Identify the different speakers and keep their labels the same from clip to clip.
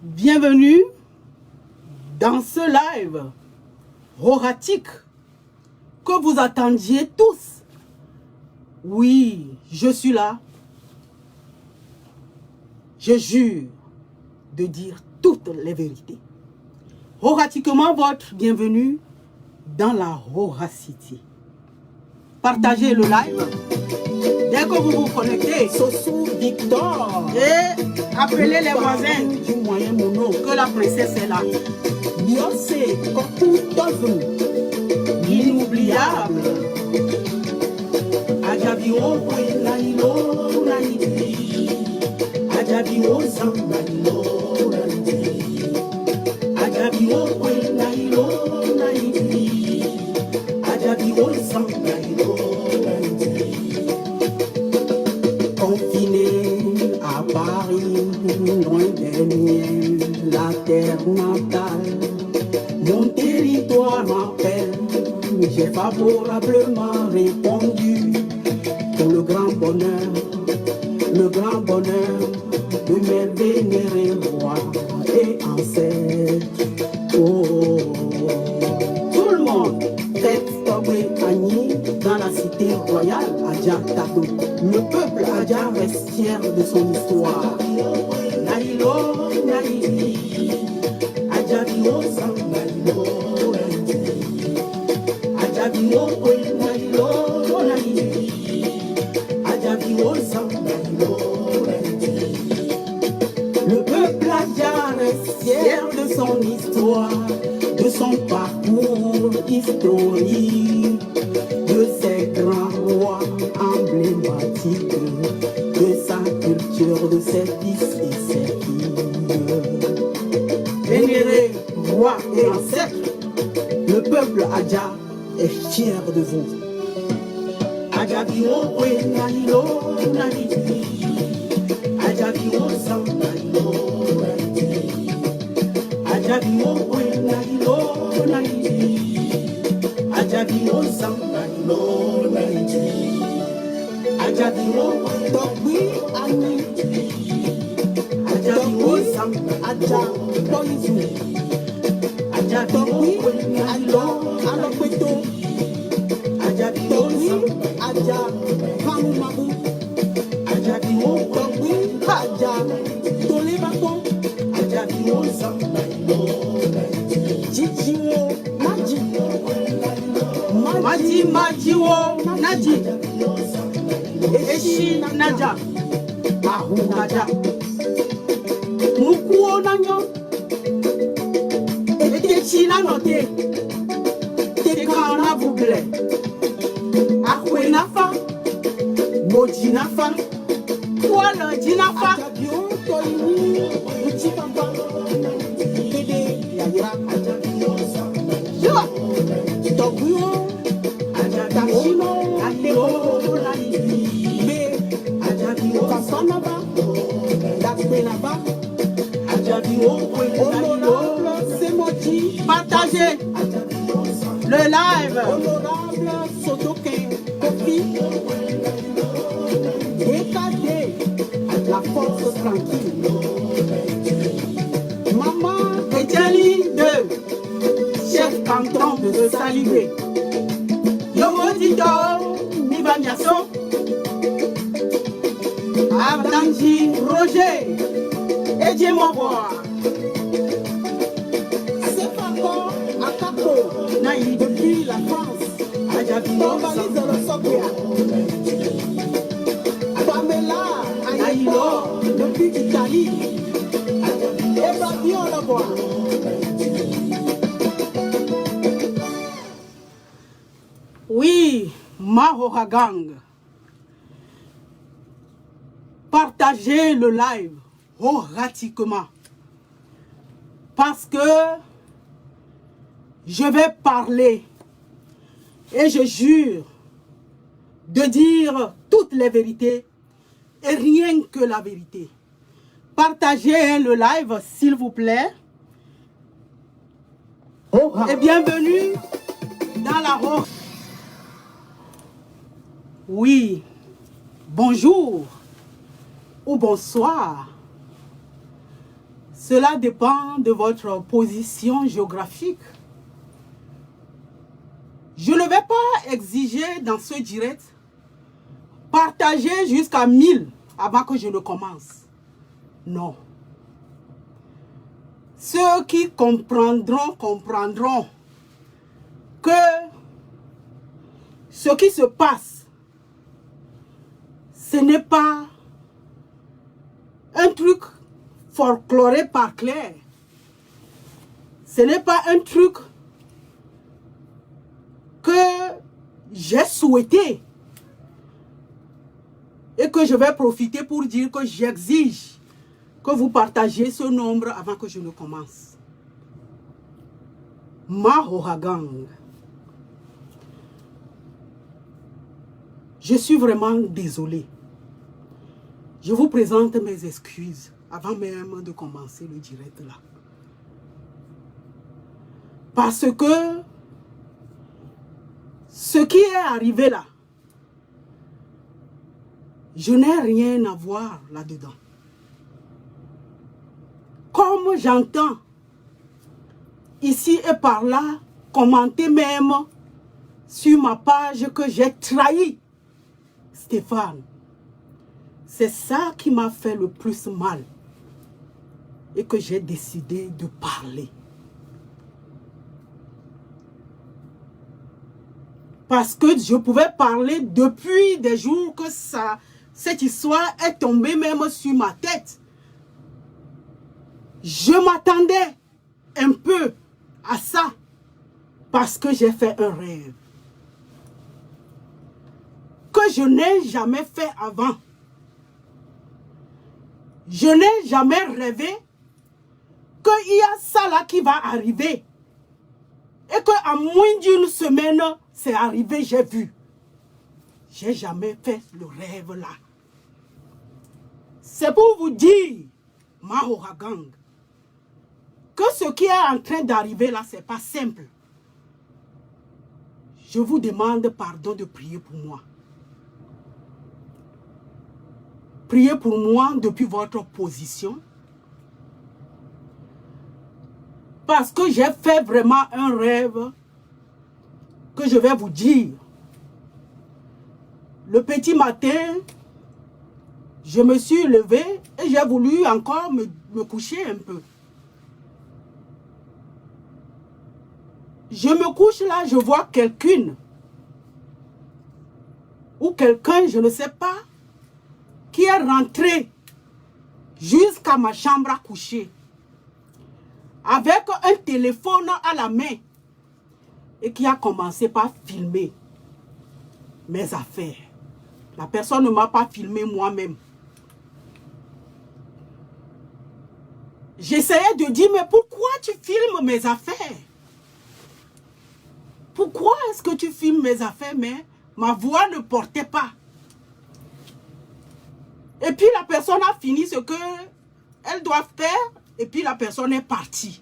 Speaker 1: Bienvenue dans ce live horatique que vous attendiez tous. Oui, je suis là. Je jure de dire toutes les vérités. Horatiquement, votre bienvenue dans la Horacity. Partagez le live. Dès que vous vous connectez,
Speaker 2: Soso Victor
Speaker 1: et appelez les voisins
Speaker 2: du moyen mono
Speaker 1: que la princesse est là.
Speaker 2: Beyoncé Koku Tozu
Speaker 1: L'inoubliable.
Speaker 2: Ajabio Nailo Naidi Ajabio Sam Nailo Naidi Ajabio Nailo Naidi Ajabio Sam Nailo Naidi Confiné à Paris, loin des miens, la terre natale, mon territoire m'appelle. J'ai favorablement répondu pour le grand bonheur de mes vénérés rois et ancêtres. Oh, tout le monde fête Tobé Agni dans la cité royale Adja Tato. Le peuple Adja reste fier de son histoire. Naïlo, Naïli, Adja Bio Sam Naïlo, Naïli, Adja Bio Naïlo, Naïli, Adja Bio Sam Naïlo, Naïli. Le peuple Adja reste fier de son histoire, de son parcours historique, de ses grands rois emblématiques, de sa culture, de ses fils et ses filles. Vénérés, rois et ancêtres, le peuple Adja est fier de vous. Adja Bio Nailo Naidi, Adja Bio Sam Nailo Naidi, Adja Bio Nailo Naidi, Adja Bio Sam Nailo Naidi, Adja Bio Togbi Ani, Adja Bio Sam Adja Poizu, Adja Togbi Alo Alopeto, Adja Bio Sam Adja Kamumabu, Adja Bio Togbi Adja Tolebako, Adja Bio Sam Nailo Naidi, Jijiwo Naji,
Speaker 1: Maji Majiwo Naji. Eshi Naja. Ahu Naja. Mukuo Nanyo. Etechi Nanote. Teka na Bugle. Akwe Nafa. Moji Nafa. Kuala Jinafa.
Speaker 2: Ajabio Toini Uchipapa Kede Yayira Ajabio Sam
Speaker 1: Yo.
Speaker 2: Togbuo Tashino Ateo Be Kafanaba Dakbenaba Honorable Semoji
Speaker 1: Partagez le live.
Speaker 2: Honorable Sotoken Kofi DKD La force tranquille Maman
Speaker 1: Etienne de chef canton de Salibé. Yomodito Mivaniaso. Abdanji Roger. Et Dieu m'envoie.
Speaker 2: Sepako Akako
Speaker 1: Naïd.
Speaker 2: depuis la France Tombalise le Sokya Pamela Aïlo depuis Italie Et Babion le voit
Speaker 1: Oui, Mahora Gang. Partagez le live horatiquement. Parce que je vais parler et je jure de dire toutes les vérités et rien que la vérité. Partagez le live s'il vous plaît. Et bienvenue dans la Horacity. Oui, bonjour ou bonsoir. Cela dépend de votre position géographique. Je ne vais pas exiger dans ce direct partager jusqu'à 1000 avant que je ne commence. Non. Ceux qui comprendront que ce qui se passe, ce n'est pas un truc folkloré par Claire. Ce n'est pas un truc que j'ai souhaité et que je vais profiter pour dire que j'exige que vous partagiez ce nombre avant que je ne commence. Mahohagang. Je suis vraiment désolé. Je vous présente mes excuses avant même de commencer le direct là. Parce que ce qui est arrivé là, je n'ai rien à voir là-dedans. Comme j'entends ici et par là commenter même sur ma page que j'ai trahi Stéphane, c'est ça qui m'a fait le plus mal et que j'ai décidé de parler. Parce que je pouvais parler depuis des jours que cette histoire est tombée même sur ma tête. Je m'attendais un peu à ça parce que j'ai fait un rêve que je n'ai jamais fait avant. Je n'ai jamais rêvé qu'il y a ça là qui va arriver et qu'en moins d'une semaine, c'est arrivé, j'ai vu. J'ai jamais fait le rêve là. C'est pour vous dire, Mahohagang, que ce qui est en train d'arriver là, c'est pas simple. Je vous demande pardon de prier pour moi. Priez pour moi depuis votre position. Parce que j'ai fait vraiment un rêve que je vais vous dire. Le petit matin, je me suis levée et j'ai voulu encore me coucher un peu. Je me couche là, je vois quelqu'une ou quelqu'un, je ne sais pas, qui est rentré jusqu'à ma chambre à coucher avec un téléphone à la main et qui a commencé par filmer mes affaires. La personne ne m'a pas filmé moi-même. J'essayais de dire, mais pourquoi tu filmes mes affaires? Pourquoi est-ce que tu filmes mes affaires? Mais ma voix ne portait pas. Et puis la personne a fini ce qu'elle doit faire et puis la personne est partie.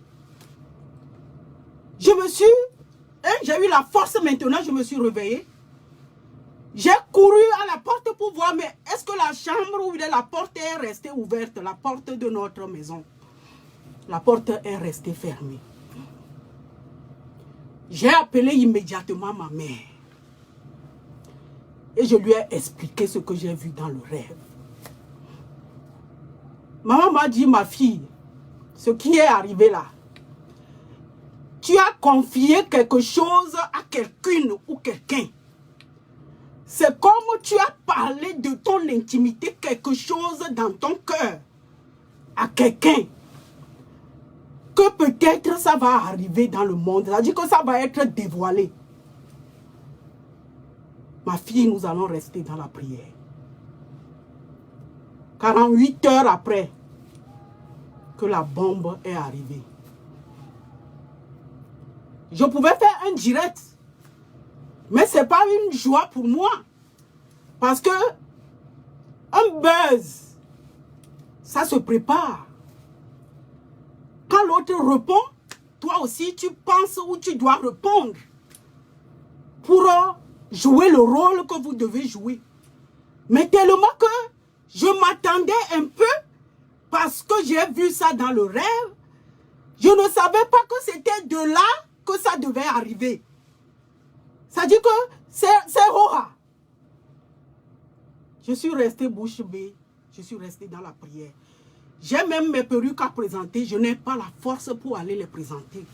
Speaker 1: J'ai eu la force maintenant, je me suis réveillée. J'ai couru à la porte pour voir, mais est-ce que la chambre où la porte est restée ouverte, la porte de notre maison? La porte est restée fermée. J'ai appelé immédiatement ma mère. Et je lui ai expliqué ce que j'ai vu dans le rêve. Maman m'a dit, ma fille, ce qui est arrivé là, tu as confié quelque chose à quelqu'une ou quelqu'un. C'est comme tu as parlé de ton intimité, quelque chose dans ton cœur à quelqu'un. Que peut-être ça va arriver dans le monde. C'est-à-dire que ça va être dévoilé. Ma fille, nous allons rester dans la prière. 48 heures après que la bombe est arrivée. Je pouvais faire un direct. Mais ce n'est pas une joie pour moi. Parce que un buzz, ça se prépare. Quand l'autre répond, toi aussi tu penses où tu dois répondre. Pour jouer le rôle que vous devez jouer. Mais tellement que je m'attendais un peu parce que j'ai vu ça dans le rêve, je ne savais pas que c'était de là que ça devait arriver. Ça dit que c'est Roha. Je suis resté bouche bée, je suis resté dans la prière. J'ai même mes perruques à présenter, je n'ai pas la force pour aller les présenter.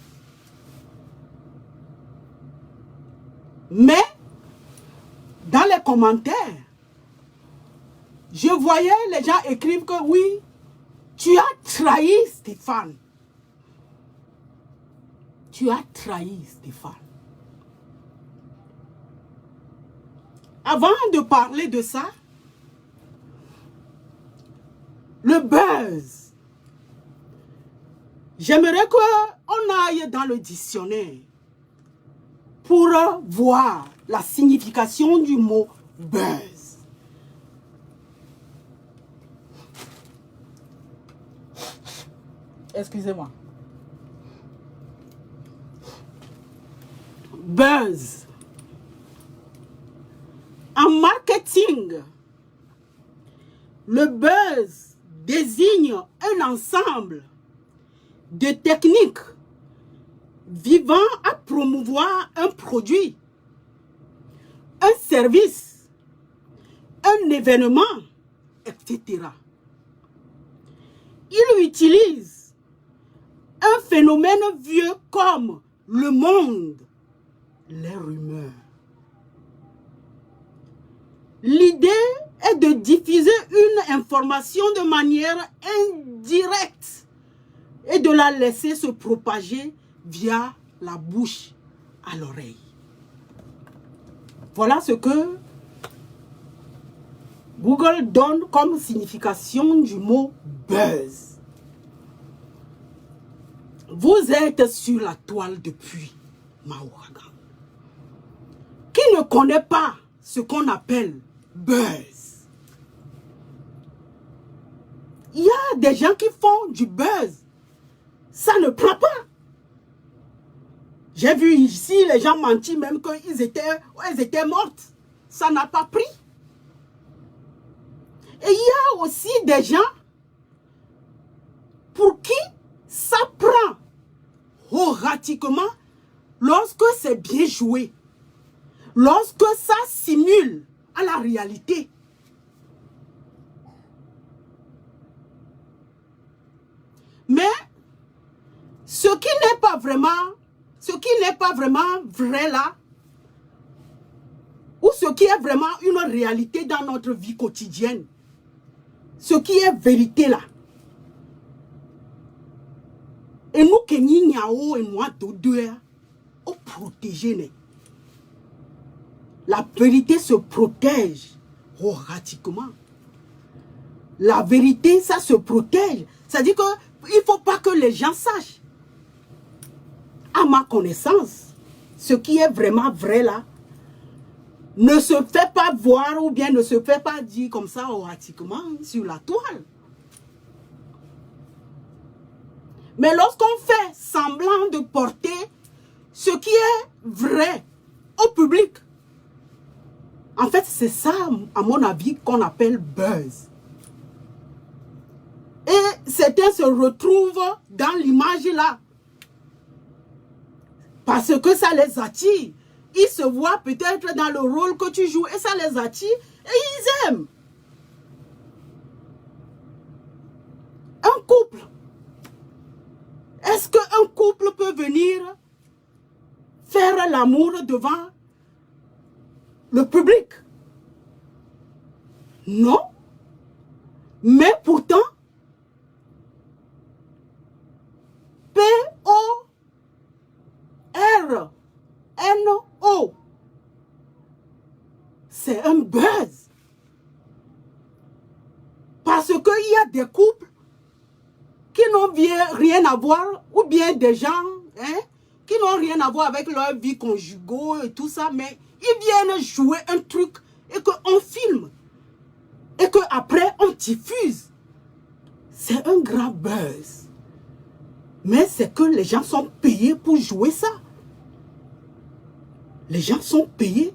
Speaker 1: Mais, dans les commentaires, je voyais les gens écrivent que oui, tu as trahi Stéphane. Tu as trahi Stéphane. Avant de parler de ça, le buzz. J'aimerais qu'on aille dans le dictionnaire pour voir la signification du mot buzz. Excusez-moi. Buzz. En marketing, le buzz désigne un ensemble de techniques visant à promouvoir un produit, un service, un événement, etc. Il utilise un phénomène vieux comme le monde, les rumeurs. L'idée est de diffuser une information de manière indirecte et de la laisser se propager via la bouche à l'oreille. Voilà ce que Google donne comme signification du mot buzz. Vous êtes sur la toile depuis Mahouragan. Qui ne connaît pas ce qu'on appelle buzz? Il y a des gens qui font du buzz. Ça ne prend pas. J'ai vu ici les gens mentir même qu'ils étaient mortes. Ça n'a pas pris. Et il y a aussi des gens pour qui ça prend horatiquement lorsque c'est bien joué. Lorsque ça simule à la réalité. Mais ce qui n'est pas vraiment vrai là, ou ce qui est vraiment une réalité dans notre vie quotidienne, ce qui est vérité là, et nous qui n'y et moi deux, on protège. La vérité se protège horatiquement. La vérité, ça se protège. C'est-à-dire qu'il ne faut pas que les gens sachent. À ma connaissance, ce qui est vraiment vrai là, ne se fait pas voir ou bien ne se fait pas dire comme ça horatiquement sur la toile. Mais lorsqu'on fait semblant de porter ce qui est vrai au public, en fait, c'est ça, à mon avis, qu'on appelle buzz. Et certains se retrouvent dans l'image là. Parce que ça les attire. Ils se voient peut-être dans le rôle que tu joues et ça les attire et ils aiment. Un couple. Est-ce qu'un couple peut venir faire l'amour devant le public? Non. Mais pourtant, P-O-R-N-O, c'est un buzz. Parce qu'il y a des couples qui n'ont rien à voir, ou bien des gens qui n'ont rien à voir avec leur vie conjugale et tout ça, mais ils viennent jouer un truc et qu'on filme. Et qu'après on diffuse. C'est un grand buzz. Mais c'est que les gens sont payés pour jouer ça. Les gens sont payés.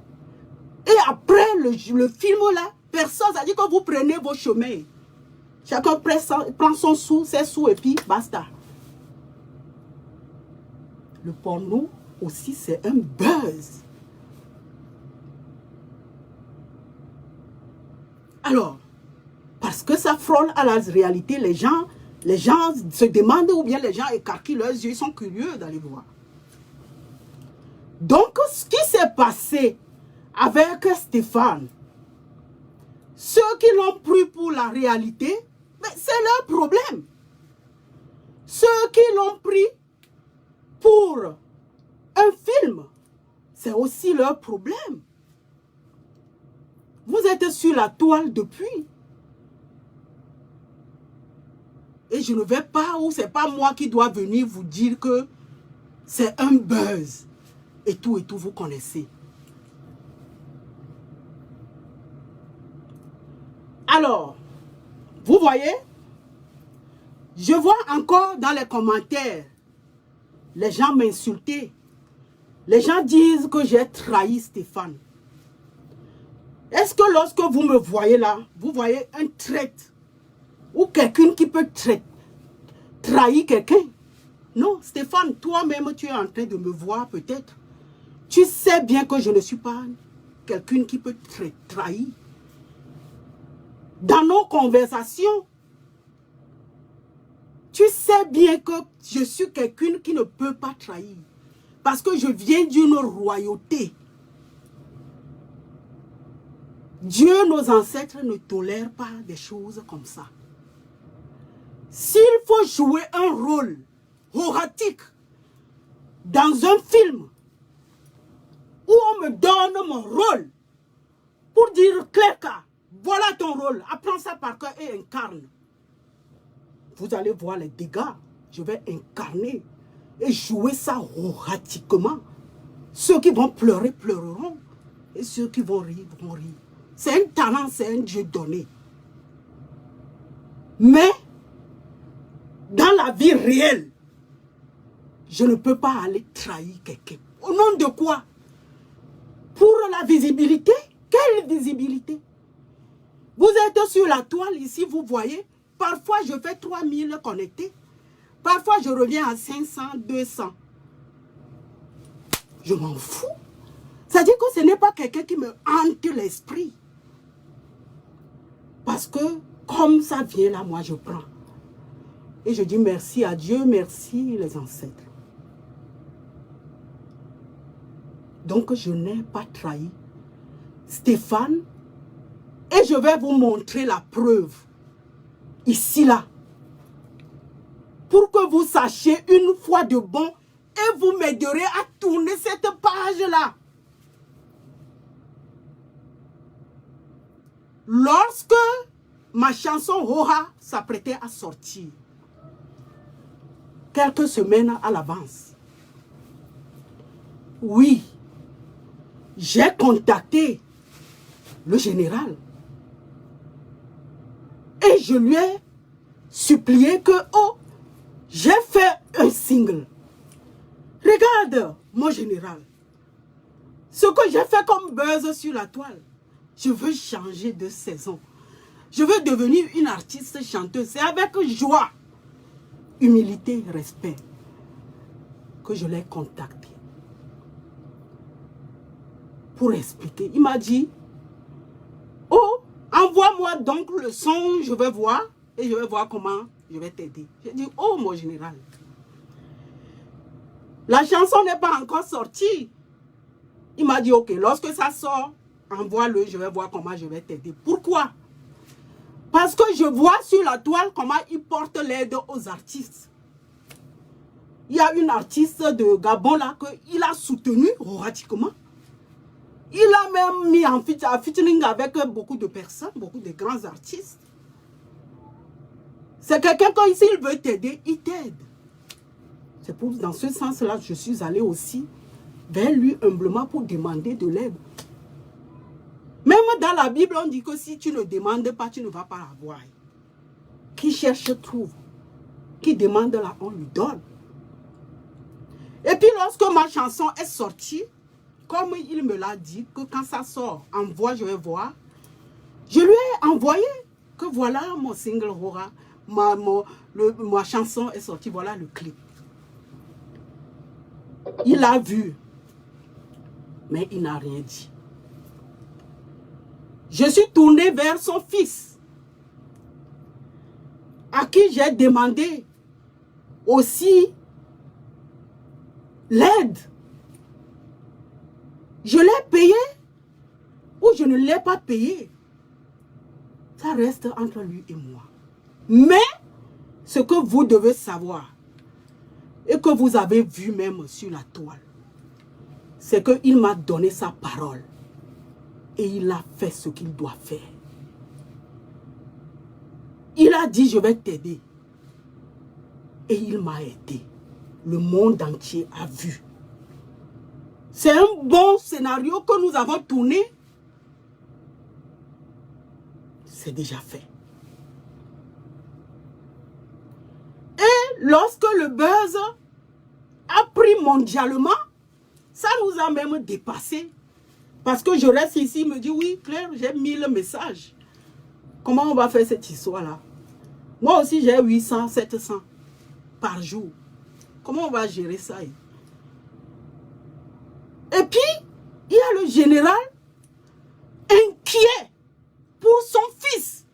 Speaker 1: Et après le film là, personne, ça dit que vous prenez vos chemins. Chacun prend son sou, ses sous et puis basta. Le porno aussi, c'est un buzz. Alors, parce que ça frôle à la réalité, les gens se demandent ou bien les gens écarquillent leurs yeux, ils sont curieux d'aller voir. Donc, ce qui s'est passé avec Stéphane, ceux qui l'ont pris pour la réalité, c'est leur problème. Ceux qui l'ont pris pour un film, c'est aussi leur problème. Vous êtes sur la toile depuis. Et je ne vais pas, ou c'est pas moi qui dois venir vous dire que c'est un buzz. Et tout, vous connaissez. Alors, vous voyez, je vois encore dans les commentaires, les gens m'insulter. Les gens disent que j'ai trahi Stéphane. Est-ce que lorsque vous me voyez là, vous voyez un traître ou quelqu'un qui peut trahir quelqu'un? Non, Stéphane, toi-même, tu es en train de me voir peut-être. Tu sais bien que je ne suis pas quelqu'un qui peut trahir. Dans nos conversations, tu sais bien que je suis quelqu'un qui ne peut pas trahir. Parce que je viens d'une royauté. Dieu, nos ancêtres, ne tolèrent pas des choses comme ça. S'il faut jouer un rôle horatique dans un film où on me donne mon rôle pour dire Clerca, voilà ton rôle, apprends ça par cœur et incarne. Vous allez voir les dégâts. Je vais incarner et jouer ça horatiquement. Ceux qui vont pleurer, pleureront. Et ceux qui vont rire, vont rire. C'est un talent, c'est un Dieu donné. Mais, dans la vie réelle, je ne peux pas aller trahir quelqu'un. Au nom de quoi? Pour la visibilité? Quelle visibilité? Vous êtes sur la toile ici, vous voyez. Parfois, je fais 3000 connectés. Parfois, je reviens à 500, 200. Je m'en fous. C'est-à-dire que ce n'est pas quelqu'un qui me hante l'esprit. Parce que, comme ça vient là, moi, je prends. Et je dis merci à Dieu, merci les ancêtres. Donc, je n'ai pas trahi Stéphane. Et je vais vous montrer la preuve. Ici, là. Pour que vous sachiez une fois de bon. Et vous m'aiderez à tourner cette page-là. Lorsque ma chanson Roha s'apprêtait à sortir, quelques semaines à l'avance, oui, j'ai contacté le général et je lui ai supplié que, oh, j'ai fait un single. Regarde, mon général, ce que j'ai fait comme buzz sur la toile. Je veux changer de saison. Je veux devenir une artiste chanteuse. C'est avec joie, humilité, respect que je l'ai contacté. Pour expliquer. Il m'a dit, oh, envoie-moi donc le son, je vais voir. Et je vais voir comment je vais t'aider. J'ai dit, oh, mon général. La chanson n'est pas encore sortie. Il m'a dit, ok, lorsque ça sort, envoie-le, je vais voir comment je vais t'aider. Pourquoi? Parce que je vois sur la toile comment il porte l'aide aux artistes. Il y a une artiste de Gabon là qu'il a soutenu radicalement. Il a même mis en featuring avec beaucoup de personnes, beaucoup de grands artistes. C'est quelqu'un qui, s'il veut t'aider, il t'aide. C'est pour dans ce sens-là que je suis allée aussi vers lui humblement pour demander de l'aide. Même dans la Bible, on dit que si tu ne demandes pas, tu ne vas pas avoir. Qui cherche, trouve. Qui demande, là, on lui donne. Et puis, lorsque ma chanson est sortie, comme il me l'a dit, que quand ça sort, envoie, je vais voir. Je lui ai envoyé que voilà mon single Hora, ma chanson est sortie, voilà le clip. Il a vu, mais il n'a rien dit. Je suis tournée vers son fils, à qui j'ai demandé aussi l'aide. Je l'ai payé ou je ne l'ai pas payé. Ça reste entre lui et moi. Mais ce que vous devez savoir, et que vous avez vu même sur la toile, c'est qu'il m'a donné sa parole. Et il a fait ce qu'il doit faire. Il a dit, je vais t'aider. Et il m'a aidé. Le monde entier a vu. C'est un bon scénario que nous avons tourné. C'est déjà fait. Et lorsque le buzz a pris mondialement, ça nous a même dépassé. Parce que je reste ici, me dit, oui, Claire, j'ai 1000 messages. Comment on va faire cette histoire-là? Moi aussi, j'ai 800, 700 par jour. Comment on va gérer ça? Et puis, il y a le général inquiet pour son fils.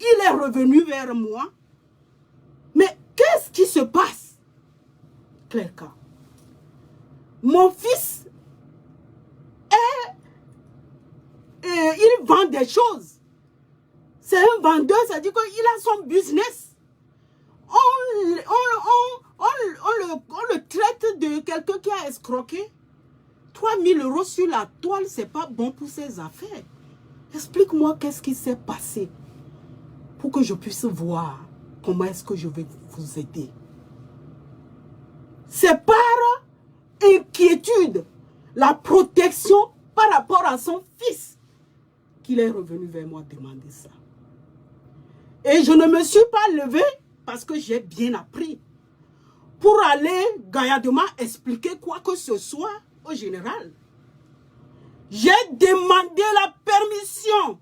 Speaker 1: Il est revenu vers moi. Mais qu'est-ce qui se passe? Claire K. Mon fils il vend des choses. C'est un vendeur, ça dit qu'il a son business. On le traite de quelqu'un qui a escroqué. 3000 € sur la toile, c'est pas bon pour ses affaires. Explique-moi qu'est-ce qui s'est passé pour que je puisse voir comment est-ce que je vais vous aider. C'est par inquiétude, la protection par rapport à son fils, qu'il est revenu vers moi demander ça. Et je ne me suis pas levée parce que j'ai bien appris pour aller gaillardement expliquer quoi que ce soit au général. J'ai demandé la permission,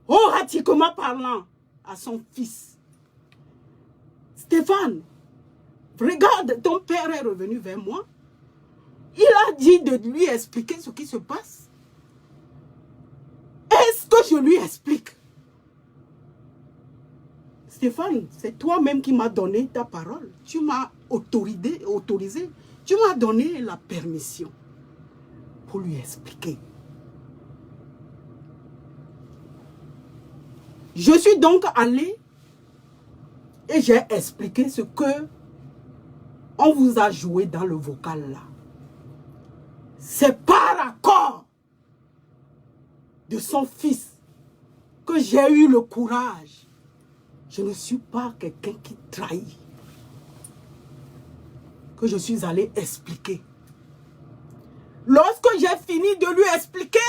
Speaker 1: horatiquement parlant, à son fils. Stéphane, regarde, ton père est revenu vers moi. Il a dit de lui expliquer ce qui se passe. Est-ce que je lui explique? Stéphane, c'est toi-même qui m'as donné ta parole. Tu m'as autorisé. Tu m'as donné la permission pour lui expliquer. Je suis donc allée et j'ai expliqué ce que on vous a joué dans le vocal là. C'est par accord de son fils que j'ai eu le courage. Je ne suis pas quelqu'un qui trahit. Que je suis allé expliquer. Lorsque j'ai fini de lui expliquer,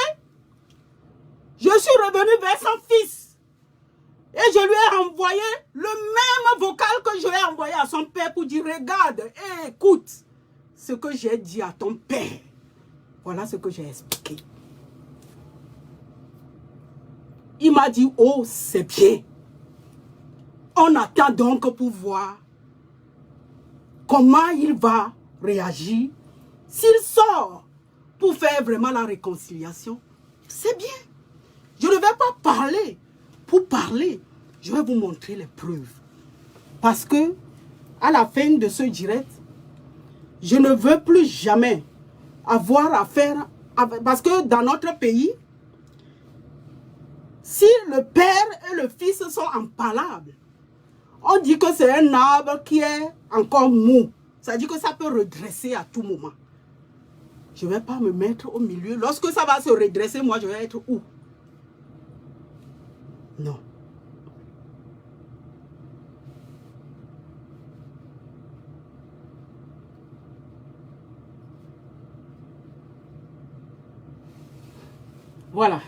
Speaker 1: je suis revenu vers son fils. Et je lui ai envoyé le même vocal que je lui ai envoyé à son père pour dire, regarde et écoute ce que j'ai dit à ton père. Voilà ce que j'ai expliqué. Il m'a dit, oh, c'est bien. On attend donc pour voir comment il va réagir. S'il sort pour faire vraiment la réconciliation, c'est bien. Je ne vais pas parler pour parler. Je vais vous montrer les preuves. Parce que, à la fin de ce direct, je ne veux plus jamais avoir affaire avec... Parce que dans notre pays, si le père et le fils sont impalables, on dit que c'est un arbre qui est encore mou. Ça dit que ça peut redresser à tout moment. Je ne vais pas me mettre au milieu. Lorsque ça va se redresser, moi, je vais être où? Non. Voilà.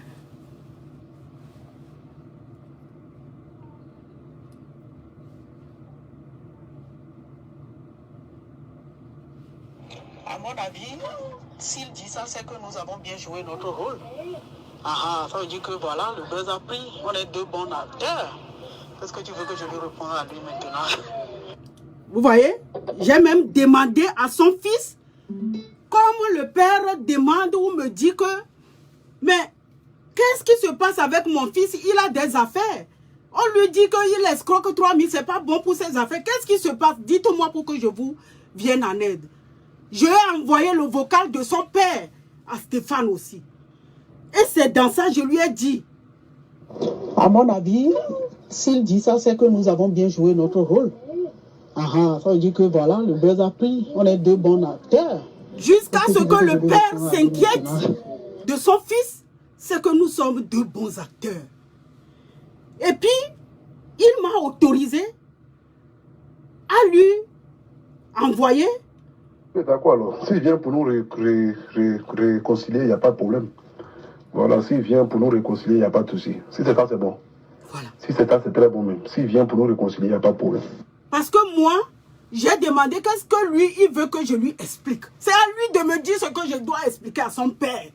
Speaker 1: À mon avis, s'il dit ça, c'est que nous avons bien joué notre rôle. Ah, ça veut dire que voilà, le buzz a pris. On est deux bons acteurs. Qu'est-ce que tu veux que je lui réponde à lui maintenant? Vous voyez, j'ai même demandé à son fils, comme le père demande ou me dit que, mais qu'est-ce qui se passe avec mon fils? Il a des affaires. On lui dit qu'il escroque 3 000, c'est pas bon pour ses affaires. Qu'est-ce qui se passe? Dites-moi pour que je vous vienne en aide. Je ai envoyé le vocal de son père à Stéphane aussi. Et c'est dans ça que je lui ai dit.
Speaker 2: À mon avis, s'il dit ça, c'est que nous avons bien joué notre rôle. Ah, ça veut dire que voilà, le buzz a pris. On est deux bons acteurs.
Speaker 1: Jusqu'à ce que le père s'inquiète de son fils, c'est que nous sommes deux bons acteurs. Et puis, il m'a autorisé à lui envoyer.
Speaker 3: D'accord alors. S'il vient pour nous réconcilier, il n'y a pas de problème. Voilà, s'il vient pour nous réconcilier, il n'y a pas de souci. Si c'est ça, c'est bon.
Speaker 1: Voilà.
Speaker 3: Si c'est ça, c'est très bon même. S'il vient pour nous réconcilier, il n'y a pas de problème.
Speaker 1: Parce que moi, j'ai demandé qu'est-ce que lui, il veut que je lui explique. C'est à lui de me dire ce que je dois expliquer à son père.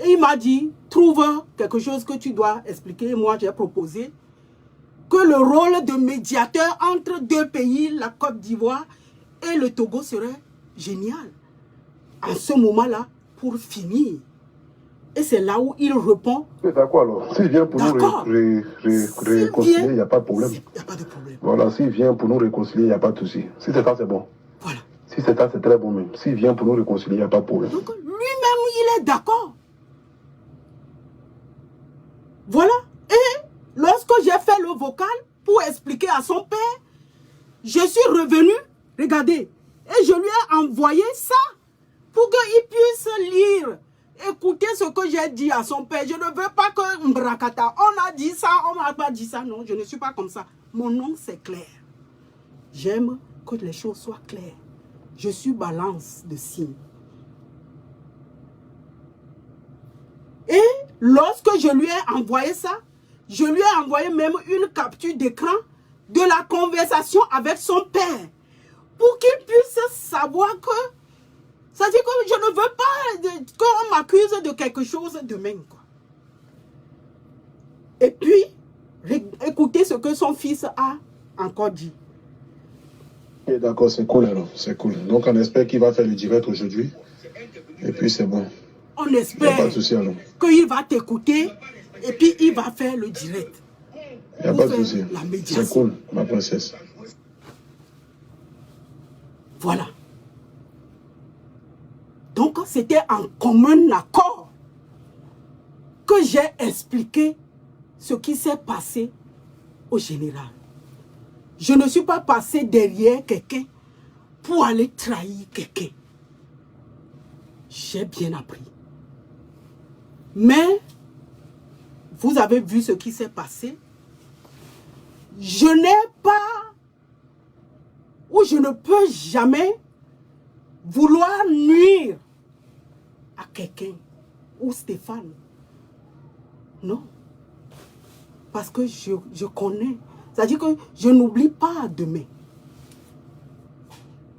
Speaker 1: Et il m'a dit, trouve quelque chose que tu dois expliquer. Moi, j'ai proposé que le rôle de médiateur entre deux pays, la Côte d'Ivoire et le Togo, serait génial. À ce moment-là, pour finir. Et c'est là où il répond.
Speaker 3: D'accord alors. S'il vient pour nous réconcilier, il n'y a pas de problème.
Speaker 1: Il n'y a pas de problème.
Speaker 3: Voilà, s'il vient pour nous réconcilier, il n'y a pas de souci. Si c'est ça, c'est bon.
Speaker 1: Voilà.
Speaker 3: Si c'est ça, c'est très bon même. S'il vient pour nous réconcilier, il n'y a pas de problème.
Speaker 1: Donc lui-même, il est d'accord. Voilà. Et lorsque j'ai fait le vocal pour expliquer à son père, je suis revenu, regardez, et je lui ai envoyé ça pour qu'il puisse lire, écouter ce que j'ai dit à son père. Je ne veux pas que Mbrakata, on a dit ça, on m'a pas dit ça. Non, je ne suis pas comme ça. Mon nom, c'est clair. J'aime que les choses soient claires. Je suis balance de signes. Et lorsque je lui ai envoyé ça, je lui ai envoyé même une capture d'écran de la conversation avec son père pour qu'il puisse savoir que, ça dit que je ne veux pas qu'on m'accuse de quelque chose demain, quoi. Et puis, écoutez ce que son fils a encore dit.
Speaker 3: D'accord, c'est cool alors, c'est cool. Donc on espère qu'il va faire le direct aujourd'hui. Et puis c'est bon.
Speaker 1: On espère qu'il va t'écouter et puis il va faire le direct.
Speaker 3: Il n'y a pas de souci. C'est cool, ma princesse.
Speaker 1: Voilà. Donc, c'était en commun accord que j'ai expliqué ce qui s'est passé au général. Je ne suis pas passé derrière quelqu'un pour aller trahir quelqu'un. J'ai bien appris. Mais, vous avez vu ce qui s'est passé. Je n'ai pas, ou je ne peux jamais vouloir nuire à quelqu'un, ou Stéphane. Non. Parce que je connais. C'est-à-dire que je n'oublie pas demain.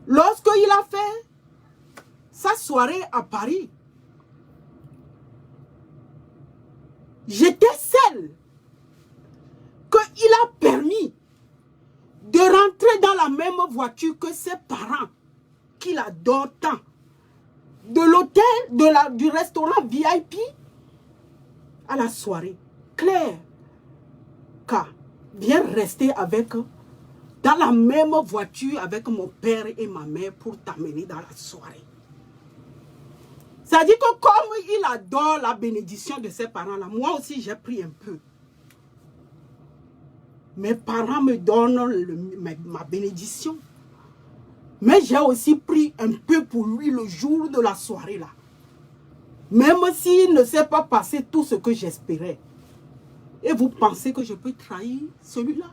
Speaker 1: Lorsqu'il a fait sa soirée à Paris, j'étais celle qu'il a permis de rentrer dans la même voiture que ses parents, qu'il adore tant, de l'hôtel, du restaurant VIP à la soirée. Claire K vient rester avec, dans la même voiture avec mon père et ma mère pour t'amener dans la soirée. C'est-à-dire que comme il adore la bénédiction de ses parents-là, moi aussi j'ai pris un peu. Mes parents me donnent ma bénédiction. Mais j'ai aussi pris un peu pour lui le jour de la soirée là. Même s'il ne s'est pas passé tout ce que j'espérais. Et vous pensez que je peux trahir celui-là?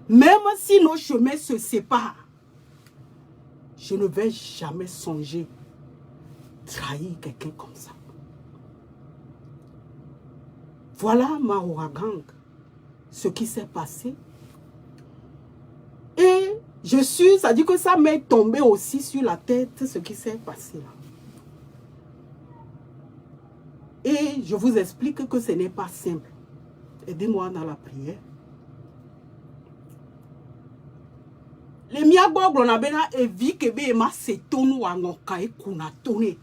Speaker 1: Même si nos chemins se séparent, je ne vais jamais songer trahir quelqu'un comme ça. Voilà ma Ouagang, ce qui s'est passé. Et je suis, ça dit que ça m'est tombé aussi sur la tête, ce qui s'est passé là. Et je vous explique que ce n'est pas simple. Aidez-moi dans la prière. Les miagbo on a bien évi que ma setonu wangoka et kuna toné.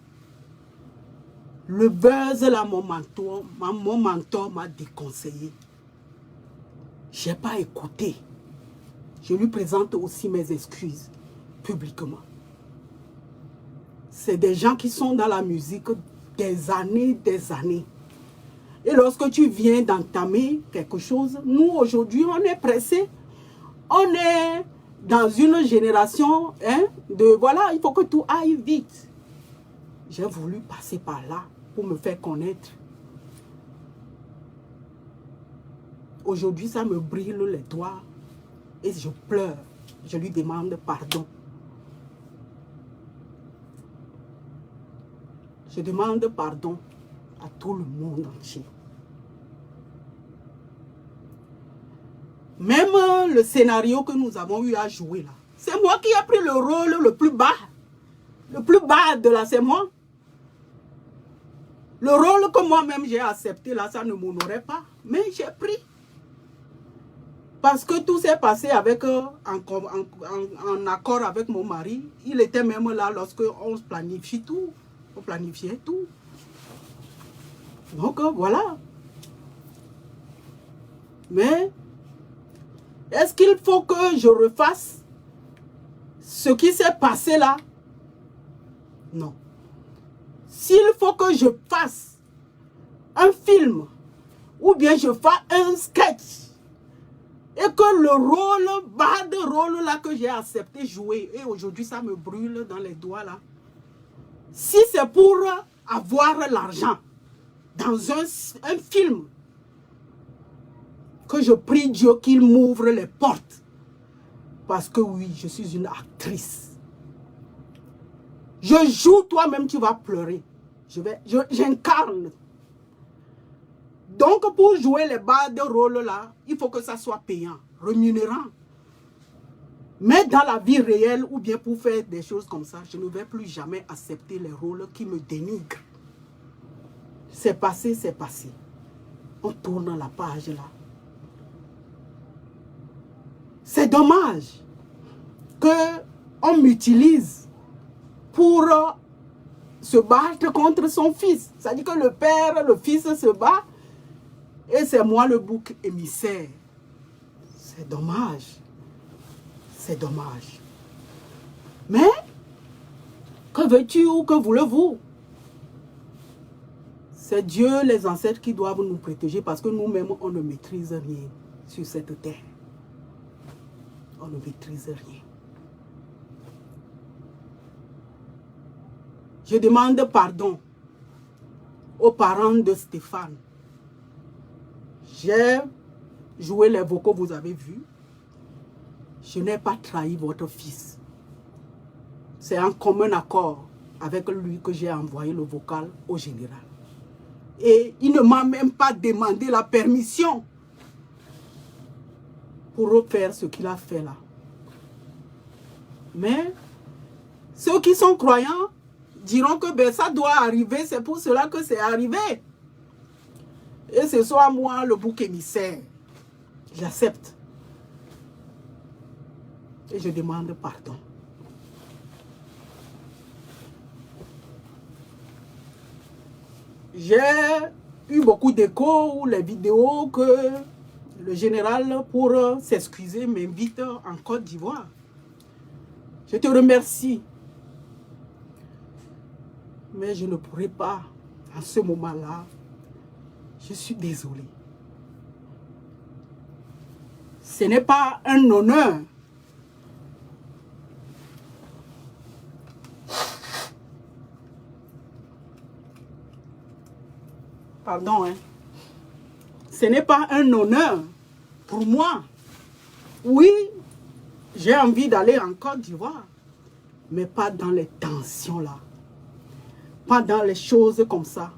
Speaker 1: Le buzz là mon mentor m'a déconseillé. J'ai pas écouté. Je lui présente aussi mes excuses publiquement. C'est des gens qui sont dans la musique des années. Et lorsque tu viens d'entamer quelque chose, nous aujourd'hui on est pressés. On est dans une génération de voilà, il faut que tout aille vite. J'ai voulu passer par là pour me faire connaître. Aujourd'hui, ça me brûle les doigts et je pleure. Je lui demande pardon. Je demande pardon à tout le monde entier. Même le scénario que nous avons eu à jouer là, c'est moi qui ai pris le rôle le plus bas. Le plus bas de là, c'est moi. Le rôle que moi-même j'ai accepté là, ça ne m'honorait pas. Mais j'ai pris. Parce que tout s'est passé avec, en accord avec mon mari. Il était même là lorsque on planifie tout. On planifiait tout. Donc voilà. Mais est-ce qu'il faut que je refasse ce qui s'est passé là? Non. S'il faut que je fasse un film ou bien je fasse un sketch et que le rôle, bas de rôle là que j'ai accepté jouer, et aujourd'hui ça me brûle dans les doigts là, si c'est pour avoir l'argent dans un film, que je prie Dieu qu'il m'ouvre les portes. Parce que oui, je suis une actrice. Je joue, toi-même tu vas pleurer. J'incarne. Donc pour jouer les bas de rôle là, il faut que ça soit payant, rémunérant. Mais dans la vie réelle ou bien pour faire des choses comme ça, je ne vais plus jamais accepter les rôles qui me dénigrent. C'est passé, c'est passé. On tourne la page là. C'est dommage qu'on m'utilise pour se battre contre son fils. C'est-à-dire que le père, le fils se bat et c'est moi le bouc émissaire. C'est dommage. C'est dommage. Mais, que veux-tu ou que voulez-vous? C'est Dieu, les ancêtres qui doivent nous protéger parce que nous-mêmes, on ne maîtrise rien sur cette terre. On ne maîtrise rien. Je demande pardon aux parents de Stéphane. J'ai joué les vocaux, vous avez vu. Je n'ai pas trahi votre fils. C'est en commun accord avec lui que j'ai envoyé le vocal au général. Et il ne m'a même pas demandé la permission pour refaire ce qu'il a fait là. Mais ceux qui sont croyants diront que ben, ça doit arriver, c'est pour cela que c'est arrivé. Et ce soit moi le bouc émissaire. J'accepte. Et je demande pardon. J'ai eu beaucoup d'échos ou les vidéos que le général, pour s'excuser, m'invite en Côte d'Ivoire. Je te remercie. Mais je ne pourrai pas, en ce moment-là. Je suis désolée. Ce n'est pas un honneur. Pardon, hein. Ce n'est pas un honneur pour moi. Oui, j'ai envie d'aller en Côte d'Ivoire, mais pas dans les tensions là. Pas dans les choses comme ça.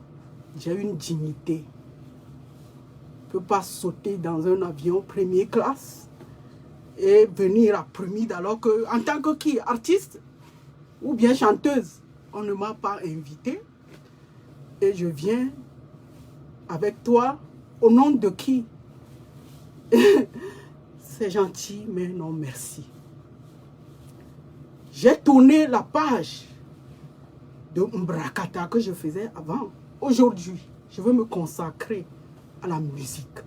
Speaker 1: J'ai une dignité. Je ne peux pas sauter dans un avion première classe et venir à Promide alors que, en tant que qui, artiste ou bien chanteuse, on ne m'a pas invité et je viens avec toi, au nom de qui? C'est gentil, mais non merci. J'ai tourné la page de Mbrakata que je faisais avant. Aujourd'hui, je veux me consacrer à la musique.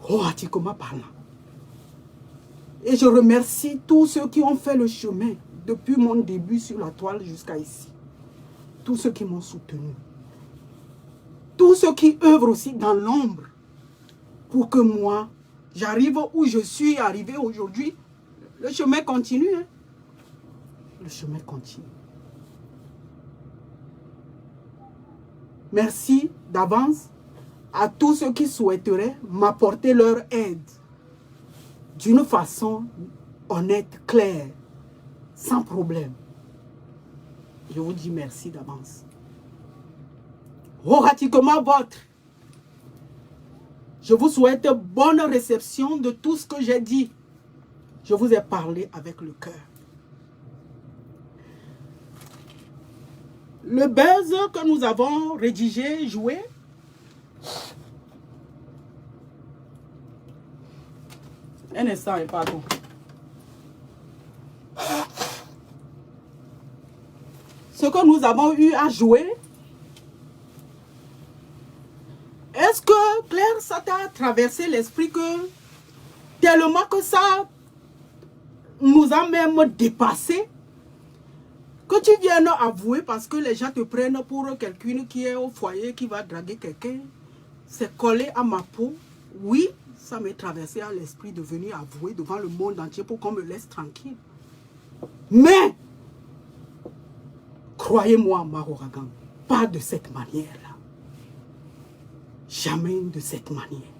Speaker 1: Horatikoma parlant. Et je remercie tous ceux qui ont fait le chemin depuis mon début sur la toile jusqu'à ici. Tous ceux qui m'ont soutenu. Tous ceux qui œuvrent aussi dans l'ombre pour que moi, j'arrive où je suis arrivé aujourd'hui. Le chemin continue. Hein? Le chemin continue. Merci d'avance à tous ceux qui souhaiteraient m'apporter leur aide d'une façon honnête, claire, sans problème. Je vous dis merci d'avance. Horatikoma votre. Je vous souhaite bonne réception de tout ce que j'ai dit. Je vous ai parlé avec le cœur. Le buzz que nous avons rédigé, joué, un instant, pardon. Ce que nous avons eu à jouer, est-ce que, Claire, ça t'a traversé l'esprit que, tellement que ça nous a même dépassé, que tu viennes avouer parce que les gens te prennent pour quelqu'un qui est au foyer, qui va draguer quelqu'un, c'est collé à ma peau. Oui, ça m'est traversé à l'esprit de venir avouer devant le monde entier pour qu'on me laisse tranquille. Mais, croyez-moi, Mahoragan, pas de cette manière-là. Jamais de cette manière.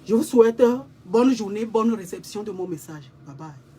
Speaker 1: Je vous souhaite bonne journée, bonne réception de mon message. Bye bye.